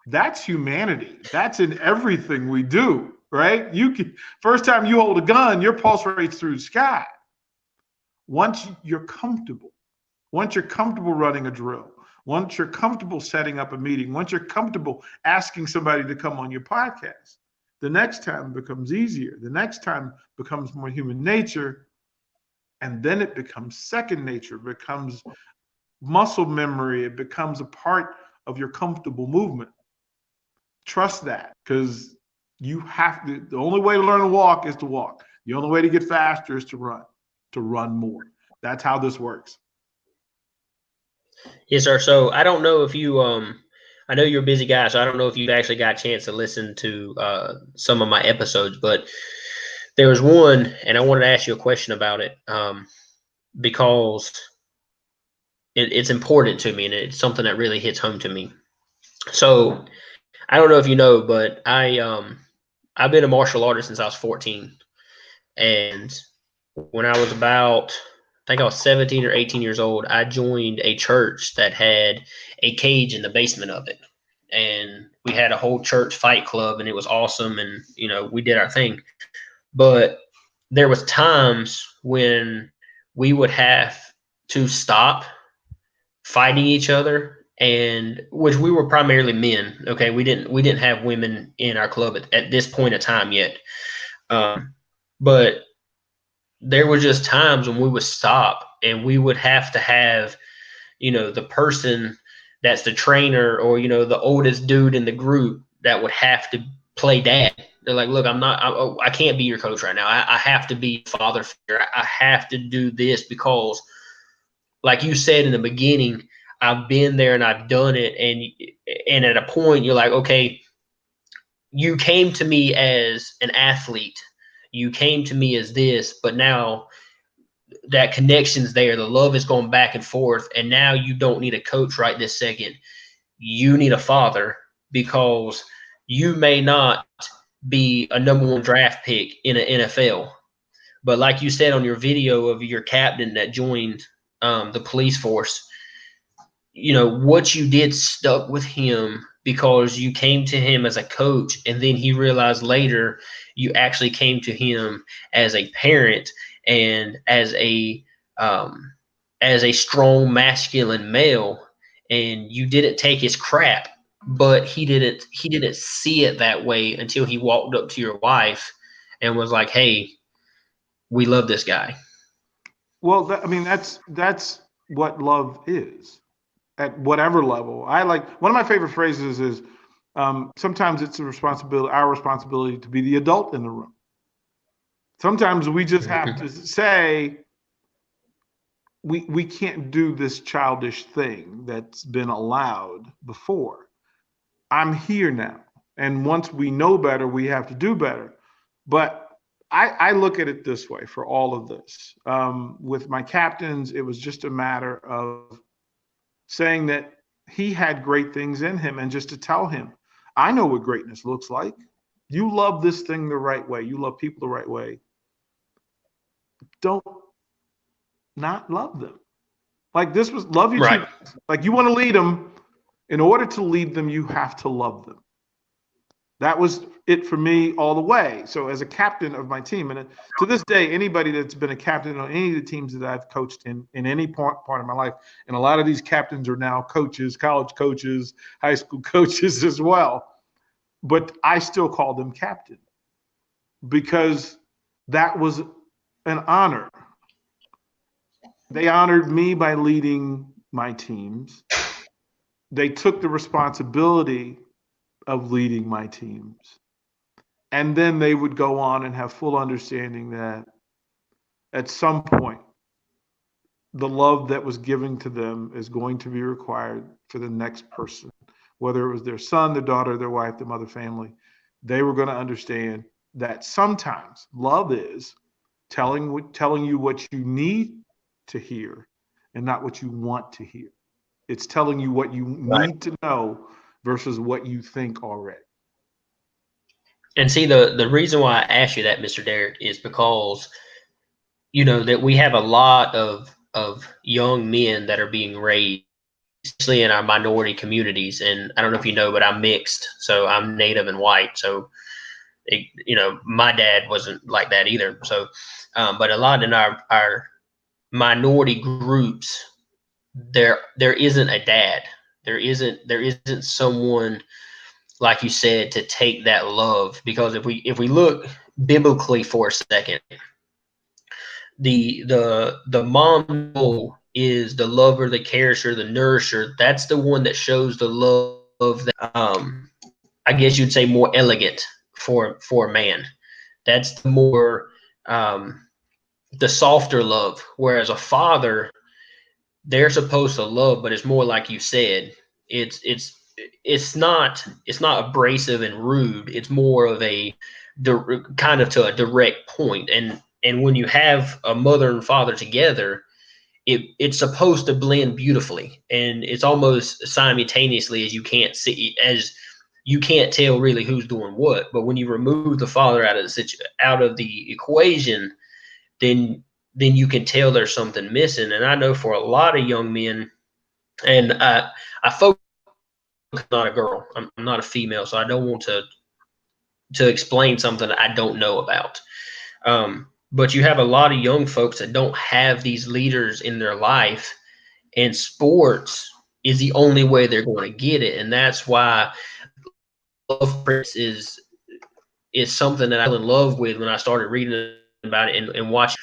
That's humanity. That's in everything we do, right? First time you hold a gun, your pulse rate's through the sky. Once you're comfortable running a drill, once you're comfortable setting up a meeting, once you're comfortable asking somebody to come on your podcast, the next time becomes easier. The next time becomes more human nature. And then it becomes second nature, it becomes muscle memory. It becomes a part of your comfortable movement. Trust that, because you have to. The only way to learn to walk is to walk. The only way to get faster is to run more. That's how this works. Yes, sir. So I don't know if you I know you're a busy guy, so I don't know if you've actually got a chance to listen to some of my episodes, but there was one, and I wanted to ask you a question about it, because it's important to me, and it's something that really hits home to me. So I don't know if you know, but I've been a martial artist since I was 14, and when I was about, I think I was 17 or 18 years old, I joined a church that had a cage in the basement of it. And we had a whole church fight club, and it was awesome. And, we did our thing. But there was times when we would have to stop fighting each other, and which we were primarily men. Okay. We didn't have women in our club at this point of time yet. But there were just times when we would stop, and we would have to have, the person that's the trainer, or, the oldest dude in the group that would have to play dad. They're like, look, I can't be your coach right now. I have to be father figure. I have to do this because, like you said in the beginning, I've been there and I've done it. And at a point you're like, okay, you came to me as an athlete. You came to me as this, but now that connection's there. The love is going back and forth. And now you don't need a coach right this second. You need a father, because you may not be a number 1 draft pick in an NFL. But like you said on your video of your captain that joined the police force, what you did stuck with him because you came to him as a coach, and then he realized later you actually came to him as a parent and as a strong masculine male, and you didn't take his crap. but he didn't see it that way until he walked up to your wife and was like, "Hey, we love this guy." Well, I mean, that's what love is at whatever level. I like one of my favorite phrases is sometimes it's our responsibility to be the adult in the room. Sometimes we just have to say we can't do this childish thing that's been allowed before. I'm here now. And once we know better, we have to do better. But I look at it this way for all of this. With my captains, it was just a matter of saying that he had great things in him and just to tell him, I know what greatness looks like. You love this thing the right way, you love people the right way. Don't not love them. Like this was love your Right. team. Like you want to lead them. In order to lead them, you have to love them. That was it for me all the way. So as a captain of my team, and to this day, anybody that's been a captain on any of the teams that I've coached in any part of my life, and a lot of these captains are now coaches, college coaches, high school coaches as well. But I still call them captain because that was an honor. They honored me by leading my teams. They took the responsibility of leading my teams. And then they would go on and have full understanding that at some point, the love that was given to them is going to be required for the next person, whether it was their son, their daughter, their wife, their mother, family. They were going to understand that sometimes love is telling you what you need to hear and not what you want to hear. It's telling you what you Right. need to know versus what you think already. And see, the reason why I asked you that, Mr. Derrick, is because that we have a lot of young men that are being raised, especially in our minority communities. And I don't know if you know, but I'm mixed, so I'm Native and white. So my dad wasn't like that either. So, but a lot in our minority groups, there isn't a dad. There isn't someone, like you said, to take that love. Because if we look biblically for a second, the mom role is the lover, the caresher, the nourisher. That's the one that shows the love that, I guess you'd say, more elegant for a man. That's the more, the softer love. Whereas a father, they're supposed to love, but it's more like you said. It's not abrasive and rude. It's more of a kind of to a direct point. And when you have a mother and father together, it's supposed to blend beautifully, and it's almost simultaneously, as you can't tell really who's doing what. But when you remove the father out of the equation, then you can tell there's something missing. And I know for a lot of young men, and I focus, I'm not a girl, I'm not a female, so I don't want to explain something I don't know about. But you have a lot of young folks that don't have these leaders in their life, and sports is the only way they're going to get it. And that's why Love Prince is something that I fell in love with when I started reading about it and watching.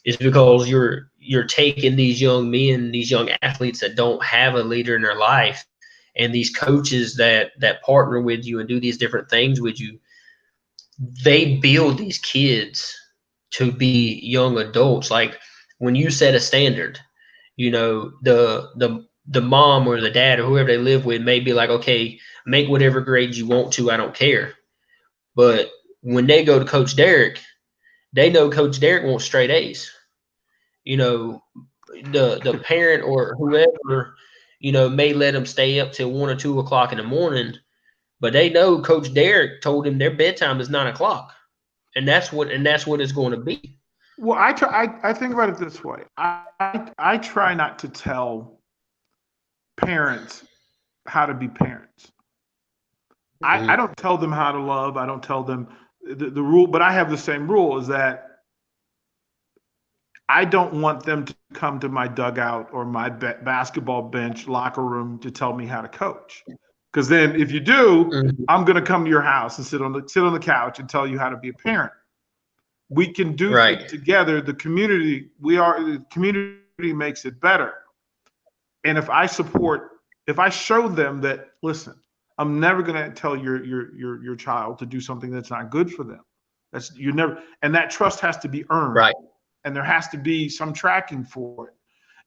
Is because you're taking these young men, these young athletes that don't have a leader in their life, and these coaches that partner with you and do these different things with you. They build these kids to be young adults. Like when you set a standard, the mom or the dad or whoever they live with may be like, okay, make whatever grades you want to, I don't care. But when they go to Coach Derrick, they know Coach Derrick wants straight A's. You know, the parent or whoever, may let them stay up till 1 or 2 o'clock in the morning, but they know Coach Derrick told them their bedtime is 9 o'clock, and that's what it's going to be. Well, I think about it this way. I try not to tell parents how to be parents. I Mm-hmm. don't tell them how to love. I don't tell them the rule, but I have the same rule is that I don't want them to come to my dugout or my basketball bench locker room to tell me how to coach. Because then if you do, Mhm. I'm going to come to your house and sit on the couch and tell you how to be a parent. We can do things Right. together. The community makes it better. And if I show them that, listen, I'm never going to tell your child to do something that's not good for them. That's you never, and that trust has to be earned, Right. and there has to be some tracking for it.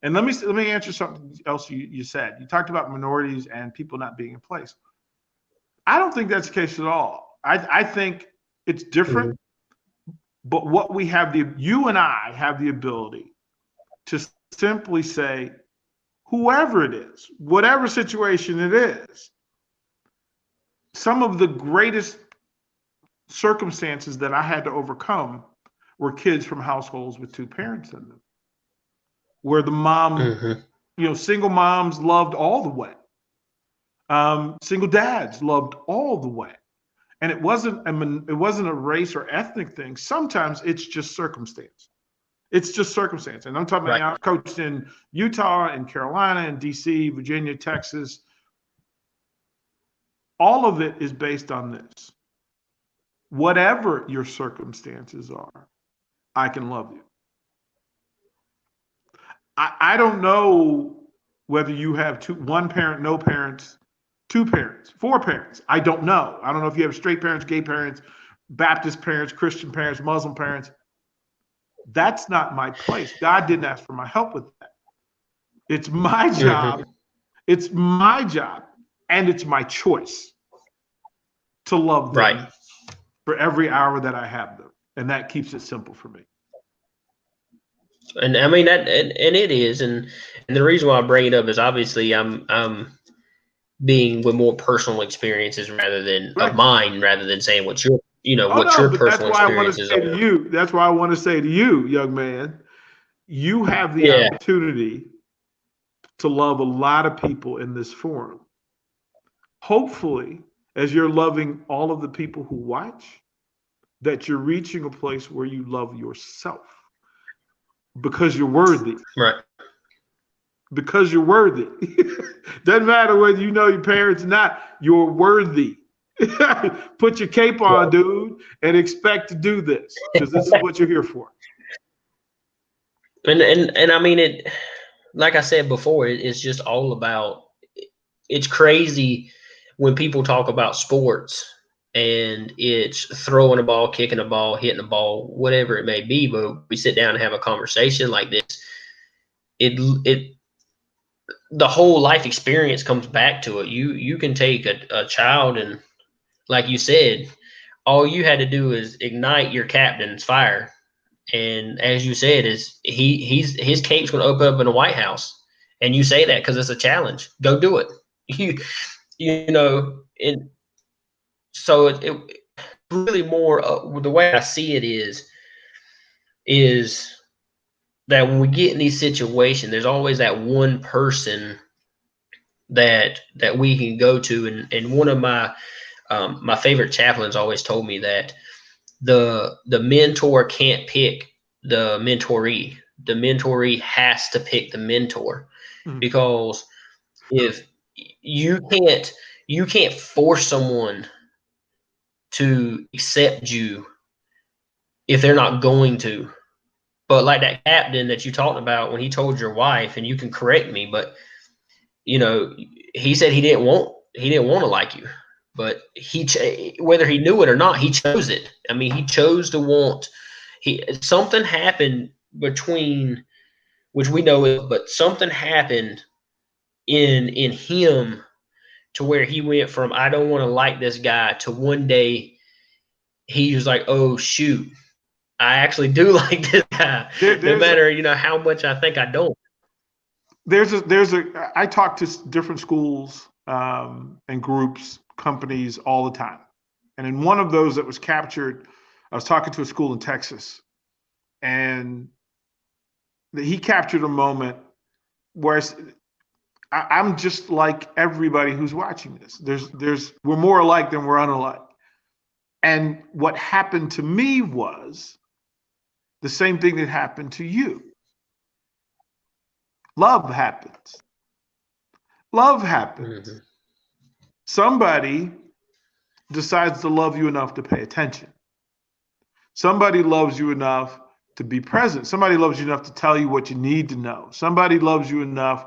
And let me answer something else you said. You talked about minorities and people not being in place. I don't think that's the case at all. I think it's different, Mhm. but what we have you and I have the ability to simply say, whoever it is, whatever situation it is, some of the greatest circumstances that I had to overcome were kids from households with two parents in them, where the mom, Mhm. single moms loved all the way. Single dads loved all the way. And it wasn't a race or ethnic thing. Sometimes it's just circumstance. It's just circumstance. And I'm talking about, Right. I've coached in Utah and Carolina and DC, Virginia, Texas. All of it is based on this. Whatever your circumstances are, I can love you. I don't know whether you have one parent, no parents, two parents, four parents. I don't know. I don't know if you have straight parents, gay parents, Baptist parents, Christian parents, Muslim parents. That's not my place. God didn't ask for my help with that. It's my job. Mhm. It's my job. And it's my choice to love Right. them for every hour that I have them. And that keeps it simple for me. And I mean that, and it is, and the reason why I bring it up is obviously I'm being with more personal experiences rather than of Right. mine, rather than saying Oh what no, your but that's personal why I want to experiences say are. to you, that's why I want to say to you, young man, you have the Yeah. opportunity to love a lot of people in this forum. Hopefully, as you're loving all of the people who watch, that you're reaching a place where you love yourself because you're worthy. Right. Because you're worthy. Doesn't matter whether you know your parents or not, you're worthy. Put your cape on, dude, and expect to do this because this is what you're here for. And I mean it. Like I said before, it's just all about. It's crazy when people talk about sports and it's throwing a ball, kicking a ball, hitting a ball, whatever it may be. But we sit down and have a conversation like this. It the whole life experience comes back to it. You can take a child and, like you said, all you had to do is ignite your captain's fire. And as you said, is his cape's going to open up in the White House, and you say that because it's a challenge. Go do it. You you know, and so it really more the way I see it is that when we get in these situations, there's always that one person that we can go to, and one of my favorite chaplains always told me that the mentor can't pick the mentoree. The mentoree has to pick the mentor, Mm. because if you can't you can't force someone to accept you if they're not going to. But like that captain that you talked about when he told your wife, and you can correct me, but you know, he said he didn't want to like you, but whether he knew it or not, he chose it. I mean, he chose to want. He Something happened between, which we know it, but something happened in him to where he went from I don't want to like this guy to one day he was like, oh shoot, I actually do like this guy, There, no there's a, matter how much I think I don't. there's a. I talk to different schools and groups, companies all the time, and in one of those that was captured, I was talking to a school in Texas, and he captured a moment where I'm just like everybody who's watching this. We're more alike than we're unalike. And what happened to me was the same thing that happened to you. Love happens. Love happens. Mhm. Somebody decides to love you enough to pay attention. Somebody loves you enough to be present. Somebody loves you enough to tell you what you need to know. Somebody loves you enough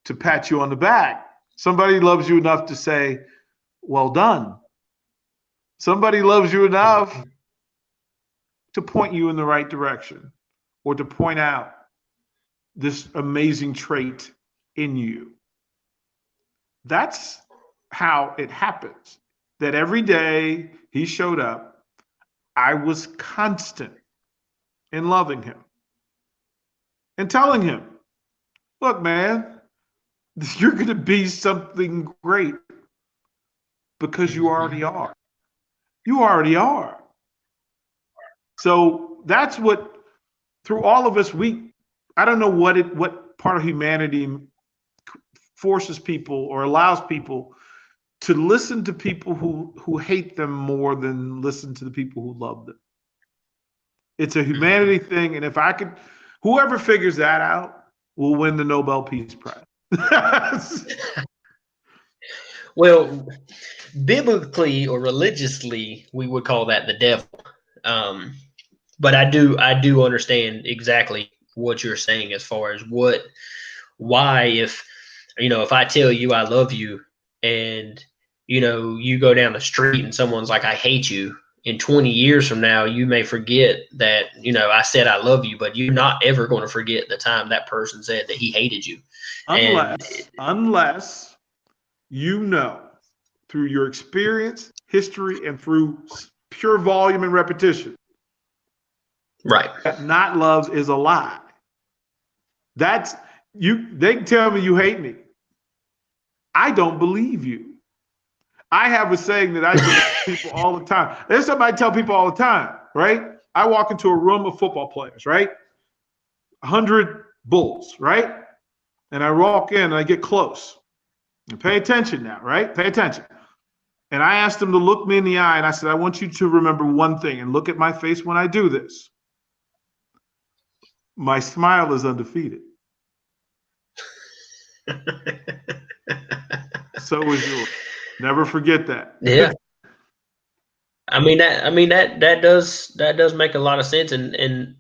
to pat you on the back. Somebody loves you enough to say, well done. Somebody loves you enough to point you in the right direction or to point out this amazing trait in you. That's how it happens. That every day he showed up, I was constant in loving him and telling him, look, man, you're going to be something great because you already are. You already are. So that's what, through all of us, I don't know what part of humanity forces people or allows people to listen to people who hate them more than listen to the people who love them. It's a humanity thing, and if I could, whoever figures that out will win the Nobel Peace Prize. Well, biblically or religiously, we would call that the devil. But I do understand exactly what you're saying as far as why, if I tell you I love you and, you go down the street and someone's like, I hate you, in 20 years from now, you may forget that, I said I love you, but you're not ever going to forget the time that person said that he hated you. Unless you know through your experience, history, and through pure volume and repetition, right, that not love is a lie. That's you. They can tell me you hate me. I don't believe you. I have a saying that I tell people all the time. There's something I tell people all the time, right? I walk into a room of football players, right? 100 Bulls, right? And I walk in and I get close. And pay attention now, right? Pay attention. And I asked them to look me in the eye, and I said, I want you to remember one thing and look at my face when I do this. My smile is undefeated. So is yours. Never forget that. Yeah. That does make a lot of sense, and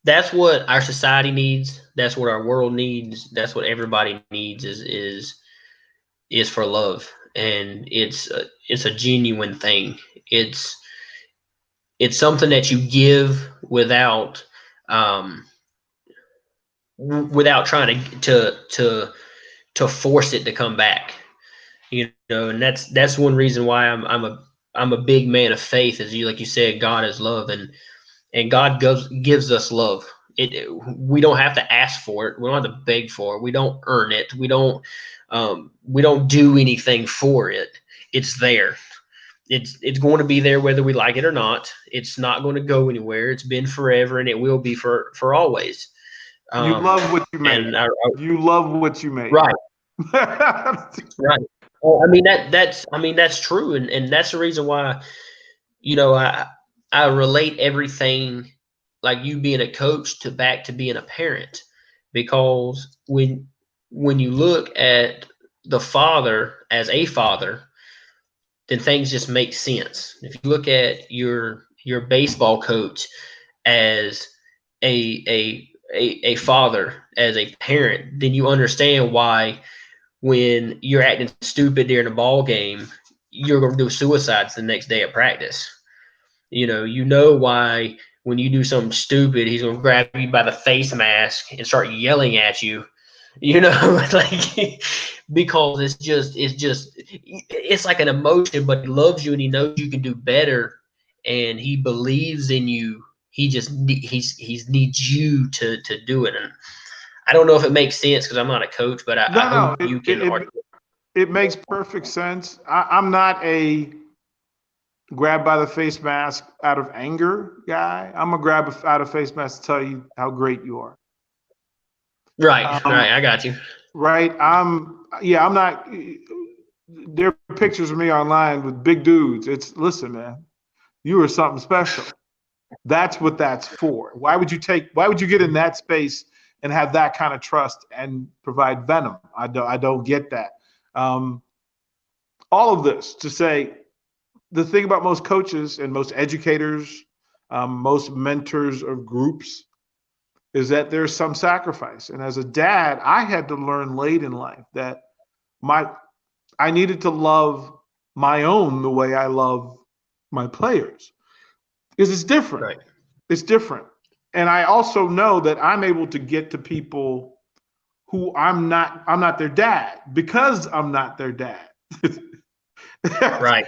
that's what our society needs. That's what our world needs. That's what everybody needs is for love, and it's a genuine thing. It's something that you give without trying to force it to come back. And that's one reason why I'm a big man of faith, as like you said, God is love, and God gives us love. We don't have to ask for it. We don't have to beg for it. We don't earn it. We don't do anything for it. It's there. It's going to be there whether we like it or not. It's not going to go anywhere. It's been forever, and it will be for always. You love what you made. You love what you made. Right. Right. Well, that's true, and that's the reason why, I relate everything, like you being a coach, back to being a parent, because when you look at the father as a father, then things just make sense. If you look at your baseball coach as a father, as a parent, then you understand why when you're acting stupid during a ball game, you're going to do suicides the next day at practice. Why when you do something stupid, he's going to grab you by the face mask and start yelling at you. Like, because it's like an emotion, but he loves you and he knows you can do better, and he believes in you. He needs you to do it. And I don't know if it makes sense because I'm not a coach, but I hope you can. It makes perfect sense. I'm not a grab by the face mask out of anger guy. I'm a grab out of face mask to tell you how great you are. Right. I got you. Right. I'm not. There are pictures of me online with big dudes. Listen, man, you are something special. That's what that's for. Why would you get in that space and have that kind of trust and provide venom? I don't get that. all of this to say the thing about most coaches and most educators, most mentors of groups is that there's some sacrifice. And as a dad, I had to learn late in life that my I needed to love my own the way I love my players because it's different. Right. It's different. And I also know that I'm able to get to people who I'm not their dad because I'm not their dad. Right.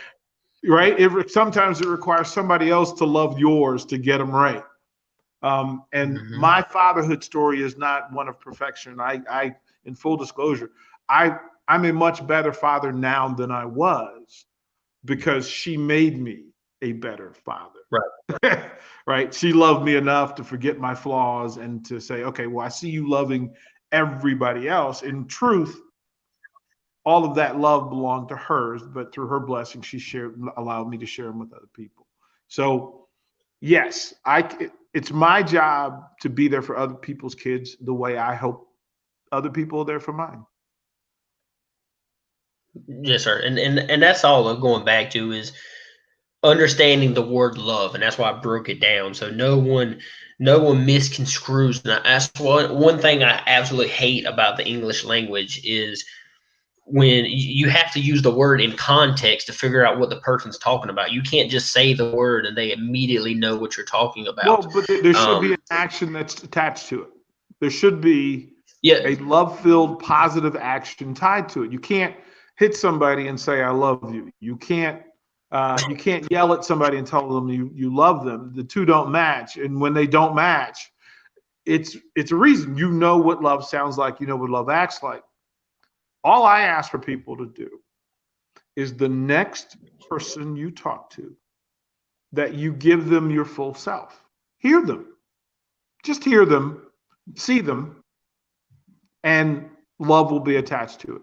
Right? Sometimes it requires somebody else to love yours to get them right. And Hmm. my fatherhood story is not one of perfection. In full disclosure, I'm a much better father now than I was because she made me a better father. Right. Right? She loved me enough to forget my flaws and to say, okay, well, I see you loving everybody else. In truth, all of that love belonged to hers, but through her blessing, she allowed me to share them with other people. So yes, it's my job to be there for other people's kids the way I hope other people are there for mine. Yes, sir. And that's all I'm going back to is understanding the word love, and that's why I broke it down so no one misconstrues. And that's one thing I absolutely hate about the English language is when you have to use the word in context to figure out what the person's talking about. You can't just say the word and they immediately know what you're talking Well, about. but there should be Um, an action that's attached to it. There should be yeah, a love-filled, positive action tied to it. You can't hit somebody and say "I love you." You can't yell at somebody and tell them you love them. The two don't match, and when they don't match, it's a reason. You know what love sounds like. You know what love acts like. All I ask for people to do is the next person you talk to, that you give them your full self. Hear them. Just hear them, see them, and love will be attached to it.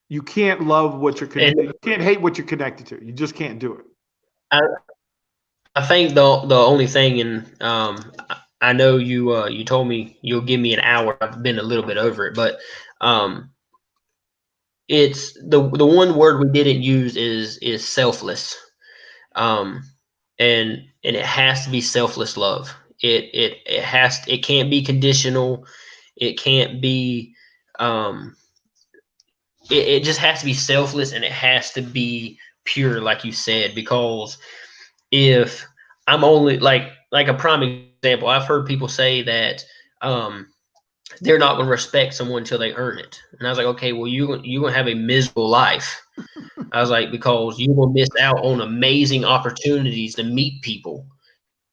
You can't love what you're and you can't hate what you're connected to. You just can't do it. I, I think the only thing, and I know you told me you'll give me an hour. I've been a little bit over it, but um, it's the one word we didn't use is selfless. Um, and it has to be selfless love. It can't be conditional. It can't be um, it just has to be selfless, and it has to be pure, like you said, because if I'm only like a prime example, I've heard people say that um, they're not going to respect someone until they earn it, and I was like, okay, well you gonna have a miserable life. I was like, because you will miss out on amazing opportunities to meet people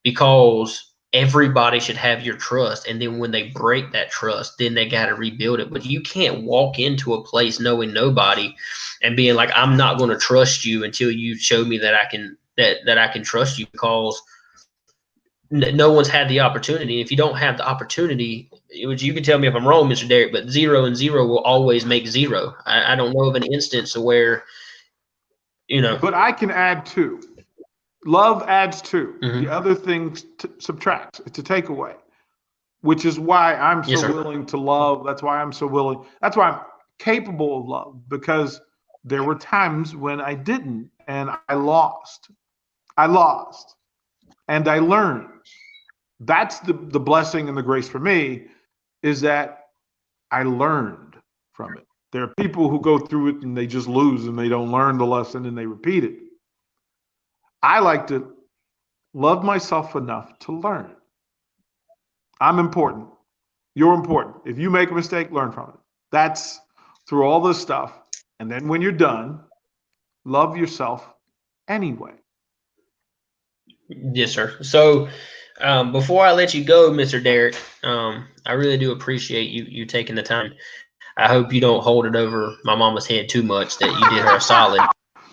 because everybody should have your trust. And then when they break that trust, then they got to rebuild it. But you can't walk into a place knowing nobody and being like, I'm not going to trust you until you show me that I can trust you, because no one's had the opportunity. If you don't have the opportunity, which you can tell me if I'm wrong, Mr. Derrick, but 0 and 0 will always make 0. I don't know of an instance where, you know. But I can add two. Love adds two. The Mhm. other thing subtracts. It's a takeaway, which is why I'm Yes, so sir. willing to love. That's why I'm so willing. That's why I'm capable of love, because there were times when I didn't and I lost. I lost and I learned. That's the blessing and the grace for me, is that I learned from it. There are people who go through it and they just lose and they don't learn the lesson and they repeat it. I like to love myself enough to learn. I'm important. You're important. If you make a mistake, learn from it. That's through all this stuff. And then when you're done, love yourself anyway. Yes, sir. So, before I let you go, Mr. Derrick, I really do appreciate you taking the time. I hope you don't hold it over my mama's head too much. That you did her a solid.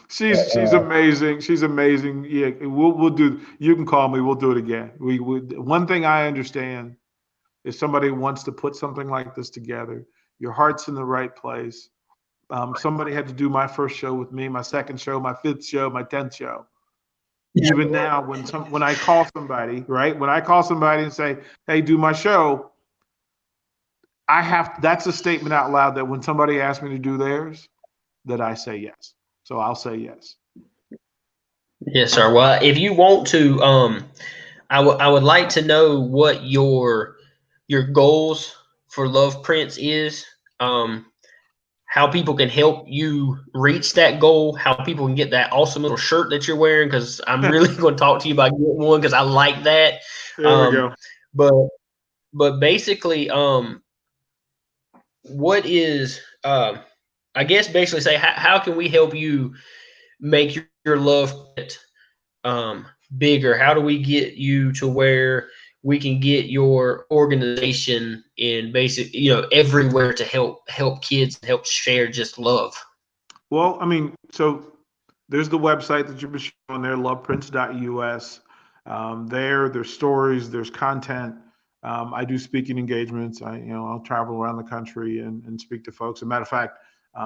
She's amazing. She's amazing. Yeah, we'll do. You can call me. We'll do it again. We one thing I understand, if somebody wants to put something like this together, your heart's in the right place. Somebody had to do my first show with me, my second show, my fifth show, my 10th show. Even now, when I call somebody, right? When I call somebody and say, "Hey, do my show," that's a statement out loud that when somebody asks me to do theirs, that I say yes. So I'll say yes. Yes, sir. Well, if you want to, I would like to know what your goals for Love Prince is. How people can help you reach that goal. How people can get that awesome little shirt that you're wearing. Because I'm really going to talk to you about getting one because I like that. There we Um, go. but basically, what is I guess basically say how can we help you make your love bigger? How do we get you to where we can get your organization in basic, everywhere to help kids and help share just love? Well, I mean, so there's the website that you've been showing there, loveprince.us. There's stories, there's content. I do speaking engagements. I'll travel around the country and speak to folks. As a matter of fact,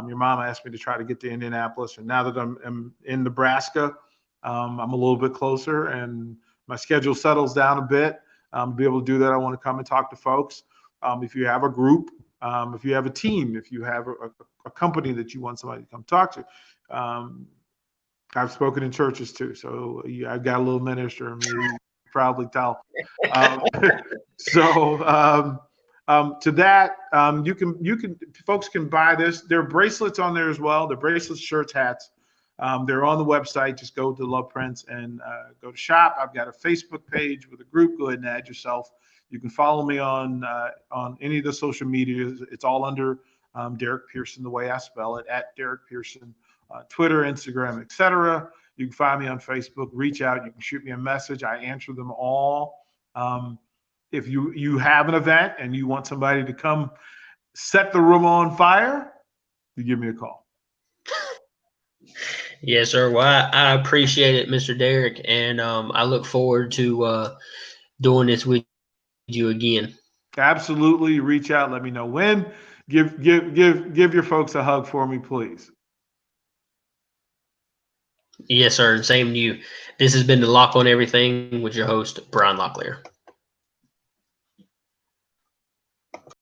your mom asked me to try to get to Indianapolis, and now that I'm in Nebraska, I'm a little bit closer, and my schedule settles down a bit. To be able to do that, I want to come and talk to folks. If you have a group, if you have a team, if you have a company that you want somebody to come talk to. I've spoken in churches too, so I've got a little minister in me. You probably tell. Um, to that, you can folks can buy this. There are bracelets on there as well. The bracelets, shirts, hats. They're on the website. Just go to Love Prince and go to shop. I've got a Facebook page with a group. Go ahead and add yourself. You can follow me on any of the social medias. It's all under Derrick Pearson, the way I spell it, at Derrick Pearson, Twitter, Instagram, etc. You can find me on Facebook. Reach out. You can shoot me a message. I answer them all. If you have an event and you want somebody to come set the room on fire, you give me a call. Yes, sir. Well, I appreciate it, Mr. Derrick, and I look forward to doing this with you again. Absolutely. Reach out. Let me know when. Give your folks a hug for me, please. Yes, sir. And same to you. This has been the Lock on Everything with your host, Brian Locklear.